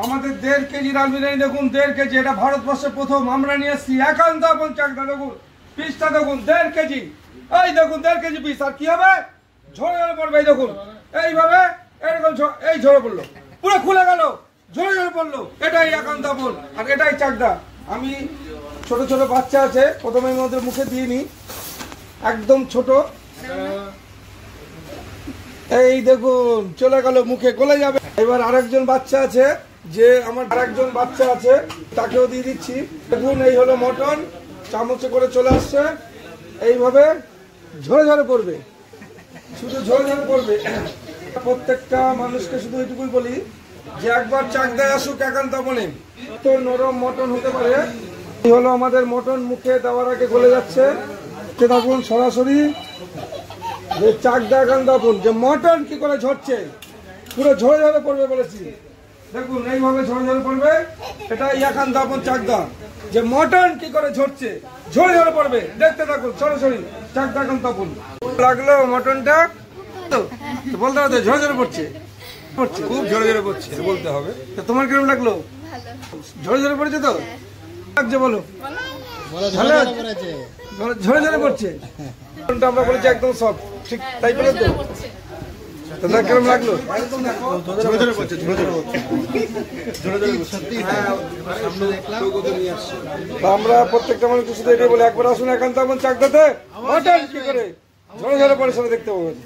আমাদের 1.5 কেজি লাল বিরিয়ানি দেখুন, 1.5 কেজি। এটা ভারতবর্ষে প্রথম আমরা নিয়ে এসেছি। একান্ত আপন চাকদা দেখুন, পিসটা দেখুন 1.5 কেজি। এই দেখুন 1.5 কেজি পিস। আর কি হবে? ঝরে ঝরে পড়বে। এই দেখুন এইভাবে এরকম এই ঝরে পড়লো, পুরো খুলে গেল, ঝরে ঝরে পড়লো। এটাই একান্ত আপন আর এটাই চাকদা। আমি ছোট ছোট বাচ্চা আছে, প্রথমে ওদের মুখে দিয়ে নি, একদম ছোট। এই দেখুন চলে গেল, মুখে গলে যাবে। এবার আরেকজন বাচ্চা আছে, যে আমার আরেকজন বাচ্চা আছে, তাকেও দিয়ে দিচ্ছি। দেখুন এই হলো মটন, চামচে করে চলে আসছে। এইভাবে ঝরে ঝরে পড়বে, শুধু ঝরে ঝরে পড়বে। প্রত্যেকটা মানুষকে শুধু এটুকুই বলি যে একবার চাকদায় আসুক একান্ত আপনে। তো নরম মটন হতে পারে। এই হলো আমাদের মটন, মুখে দেওয়ার আগে গলে যাচ্ছে। দেখুন সরাসরি যে চাকদা একান্ত আপন, যে মটন কি করে ঝরছে, পুরো ঝরে ঝরে পড়বে বলেছি। দেখুন এইভাবে ঝরে ঝরে পড়বে। এটাই একান্ত আপন চাকদা, যে মটন কি করে ঝরছে, ঝরে ঝরে পড়বে। দেখতে থাকুন সরাসরি চাকদা একান্ত আপন। লাগলো মটনটা? বলতে হবে ঝরে ঝরে পড়ছে, পড়ছে খুব ঝরে ঝরে পড়ছে বলতে হবে। তোমার কিরকম লাগলো? ঝরে ঝরে পড়েছে তো? লাগছে বলো, ঝরে ঝরে পড়ছে। আমরা বলেছি একদম সব ঠিক তাই বলে তো? তোমার কিরকম লাগলো? আমরা প্রত্যেকটা মানুষ শুধু এটাই বলে একবার আসুন একান্ত আপন চাকদাতে, মটন কি করে ঝরে ঝরে পড়ে সেটা দেখতে পাবেন।